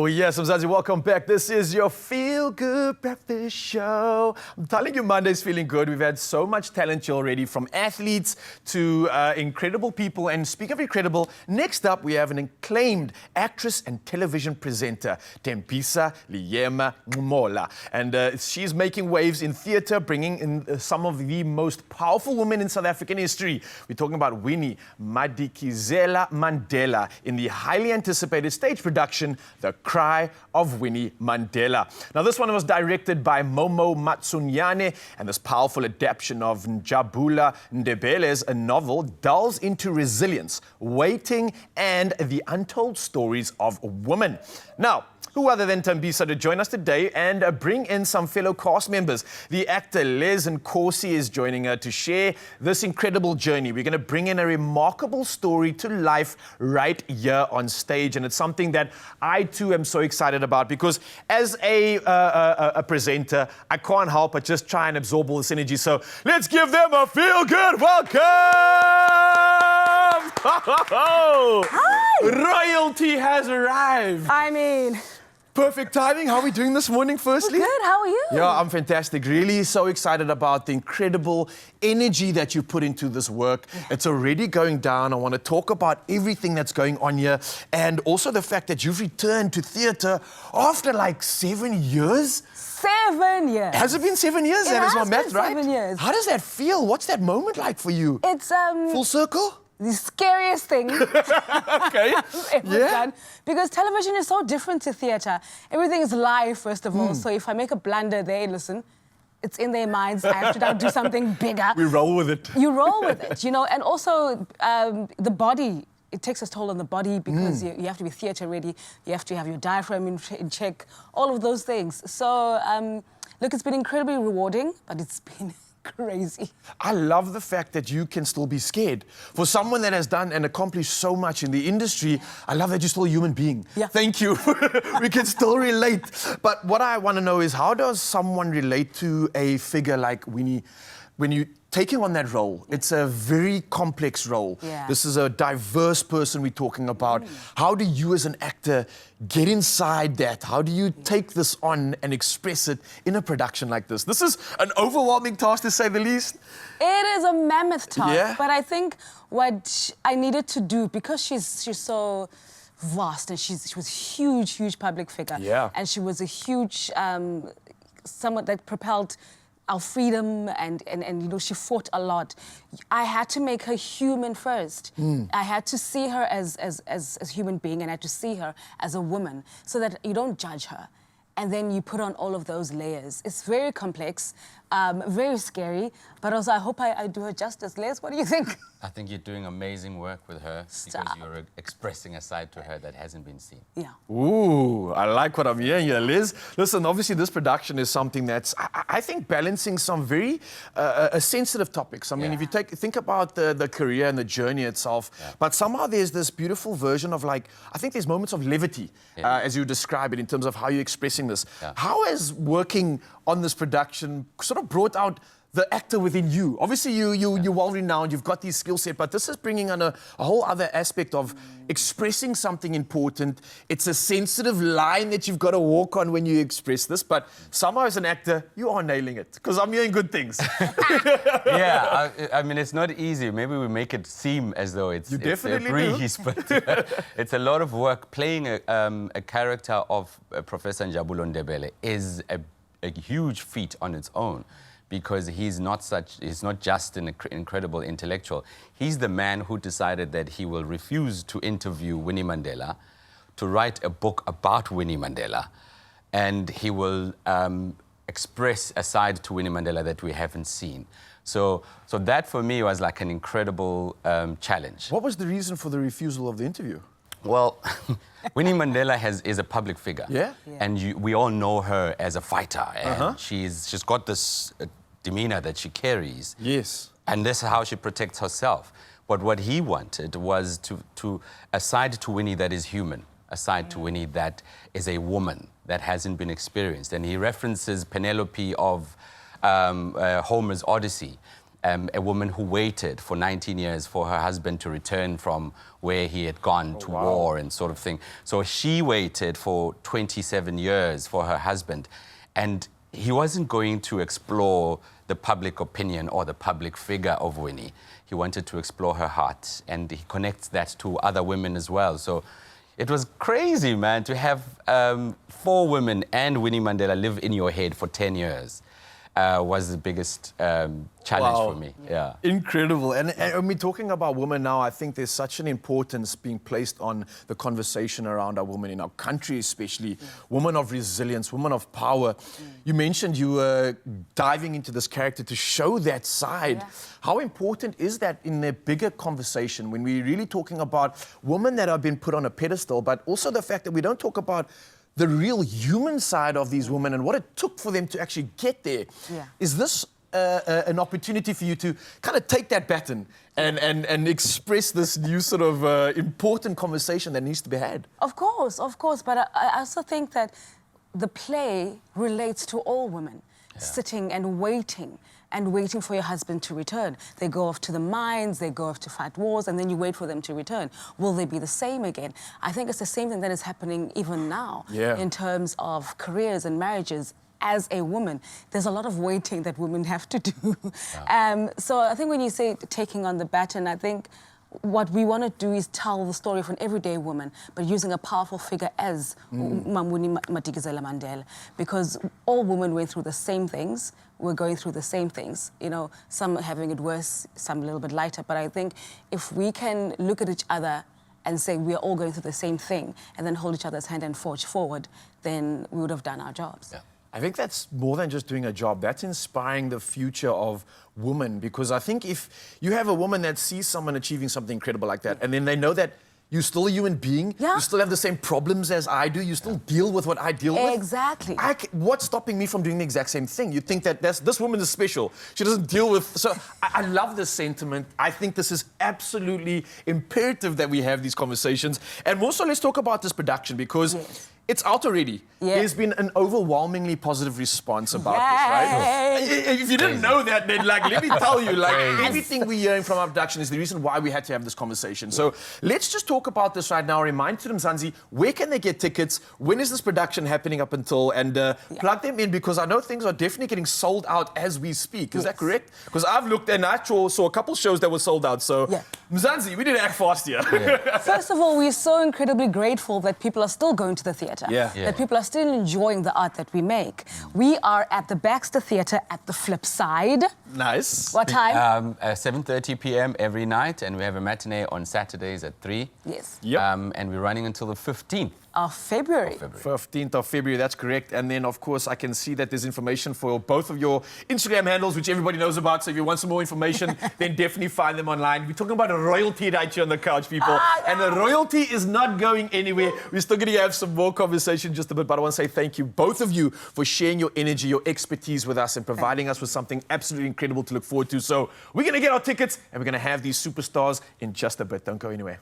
Oh, yes, Mzazi, welcome back. This is your Feel Good Breakfast Show. I'm telling you, Monday's feeling good. We've had so much talent here already, from athletes to incredible people. And speak of incredible, next up, we have an acclaimed actress and television presenter, Thembisa Liema Mola. And she's making waves in theatre, bringing in some of the most powerful women in South African history. We're talking about Winnie Madikizela Mandela in the highly anticipated stage production, The Cry of Winnie Mandela. Now, this one was directed by Momo Matsunyane, and this powerful adaptation of Njabula Ndebele's novel delves into resilience, waiting, and the untold stories of women. Now, who other than Thembisa to join us today and bring in some fellow cast members? The actor Les Nkosi is joining her to share this incredible journey. We're going to bring in a remarkable story to life right here on stage, and it's something that I too am so excited about, because as a presenter, I can't help but just try and absorb all this energy. So let's give them a feel-good welcome! Hi! Royalty has arrived. I mean, perfect timing. How are we doing this morning, firstly? good. How are you? Yeah, I'm fantastic. Really so excited about the incredible energy that you put into this work. It's already going down. I want to talk about everything that's going on here, and also the fact that you've returned to theatre after like 7 years. 7 years. Has it been 7 years? It That is my has math, been right? 7 years. How does that feel? What's that moment like for you? It's Full circle? the scariest thing Okay. I've ever done, because television is so different to theatre. Everything is live, first of all. So if I make a blunder there, listen, it's in their minds. I have to now do something bigger. We roll with it. You roll with it, you know. And also the body. It takes a toll on the body, because you have to be theatre ready. You have to have your diaphragm in check. All of those things. So look, it's been incredibly rewarding, but it's been crazy. I love the fact that you can still be scared. For someone that has done and accomplished so much in the industry, I love that you're still a human being. Yeah. Thank you. We can still relate. But what I want to know is, how does someone relate to a figure like Winnie? When you taking on that role, it's a very complex role. Yeah. This is a diverse person we're talking about. How do you as an actor get inside that? How do you take this on and express it in a production like this? This is an overwhelming task, to say the least. It is a mammoth task, Yeah. but I think what I needed to do, because she's so vast, and she was huge public figure. Yeah. And she was a huge, someone that propelled our freedom, and you know, she fought a lot. I had to make her human first. I had to see her as a human being, and I had to see her as a woman, so that you don't judge her. And then you put on all of those layers. It's very complex, very scary, but also I hope I do her justice. Les, what do you think? I think you're doing amazing work with her, because you're expressing a side to her that hasn't been seen. Yeah. Ooh, I like what I'm hearing here, Liz. Listen, obviously this production is something that's, I think, balancing some very sensitive topics. I mean, if you think about the career and the journey itself, but somehow there's this beautiful version of, like, I think there's moments of levity, as you describe it, in terms of how you're expressing this. How has working on this production sort of brought out the actor within you? Obviously, you're well-renowned, you've got these skill set, but this is bringing on a whole other aspect of expressing something important. It's a sensitive line that you've got to walk on when you express this, but somehow as an actor, you are nailing it, because I'm hearing good things. Yeah, I mean, it's not easy. Maybe we make it seem as though it's a breeze, but it's a lot of work. Playing a character of Professor Njabula Ndebele is a huge feat on its own, because he's not just an incredible intellectual. He's the man who decided that he will refuse to interview Winnie Mandela, to write a book about Winnie Mandela, and he will express a side to Winnie Mandela that we haven't seen. So that for me was like an incredible challenge. What was the reason for the refusal of the interview? Well, Winnie Mandela is a public figure. Yeah? And we all know her as a fighter. And she's got this demeanor that she carries. Yes. And this is how she protects herself. But what he wanted was a side to Winnie that is human, a side to Winnie that is a woman that hasn't been experienced. And he references Penelope of Homer's Odyssey. a woman who waited for 19 years for her husband to return from where he had gone to war and sort of thing. So she waited for 27 years for her husband. And he wasn't going to explore the public opinion or the public figure of Winnie. He wanted to explore her heart, and he connects that to other women as well. So it was crazy, man, to have 4 women and Winnie Mandela live in your head for 10 years. Was the biggest challenge for me. Yeah. Incredible. And when we're talking about women now, I think there's such an importance being placed on the conversation around our women in our country, especially women of resilience, women of power. You mentioned you were diving into this character to show that side. Yeah. How important is that in a bigger conversation when we're really talking about women that have been put on a pedestal, but also the fact that we don't talk about the real human side of these women and what it took for them to actually get there. Yeah. Is this an opportunity for you to kind of take that baton and express this new sort of important conversation that needs to be had? Of course, but I also think that the play relates to all women sitting and waiting for your husband to return. They go off to the mines, they go off to fight wars, and then you wait for them to return. Will they be the same again? I think it's the same thing that is happening even now in terms of careers and marriages. As a woman, there's a lot of waiting that women have to do. So I think when you say taking on the baton, I think what we want to do is tell the story of an everyday woman, but using a powerful figure as Winnie Mandela, because all women went through the same things. We're going through the same things. You know, some having it worse, some a little bit lighter. But I think if we can look at each other and say we are all going through the same thing, and then hold each other's hand and forge forward, then we would have done our jobs. Yeah. I think that's more than just doing a job. That's inspiring the future of women, because I think if you have a woman that sees someone achieving something incredible like that, and then they know that you're still a human being, you still have the same problems as I do, you still deal with what I deal with. Exactly. What's stopping me from doing the exact same thing? You think that this woman is special. She doesn't deal with... So I love this sentiment. I think this is absolutely imperative that we have these conversations. And also, let's talk about this production, because it's out already. There's been an overwhelmingly positive response about this, right? If you didn't know that, then let me tell you, everything we're hearing from our production is the reason why we had to have this conversation. So let's just talk about this right now. Remind to them, Zanzi, where can they get tickets? When is this production happening up until? And plug them in, because I know things are definitely getting sold out as we speak. Is that correct? Because I've looked and I saw a couple shows that were sold out. So, Mzansi, we need to act fast here. First of all, we're so incredibly grateful that people are still going to the theatre. That people are still enjoying the art that we make. We are at the Baxter Theatre at the Flip Side. Nice. What time? 7:30 p.m. every night, and we have a matinee on Saturdays at 3. Yes. And we're running until the 15th. Of February. 15th of February, that's correct. And then, of course, I can see that there's information for both of your Instagram handles, which everybody knows about. So if you want some more information, then definitely find them online. We're talking about a royalty right here on the couch, people. And the royalty is not going anywhere. We're still going to have some more conversation just a bit, but I want to say thank you, both of you, for sharing your energy, your expertise with us and providing us with something absolutely incredible to look forward to. So we're going to get our tickets and we're going to have these superstars in just a bit. Don't go anywhere.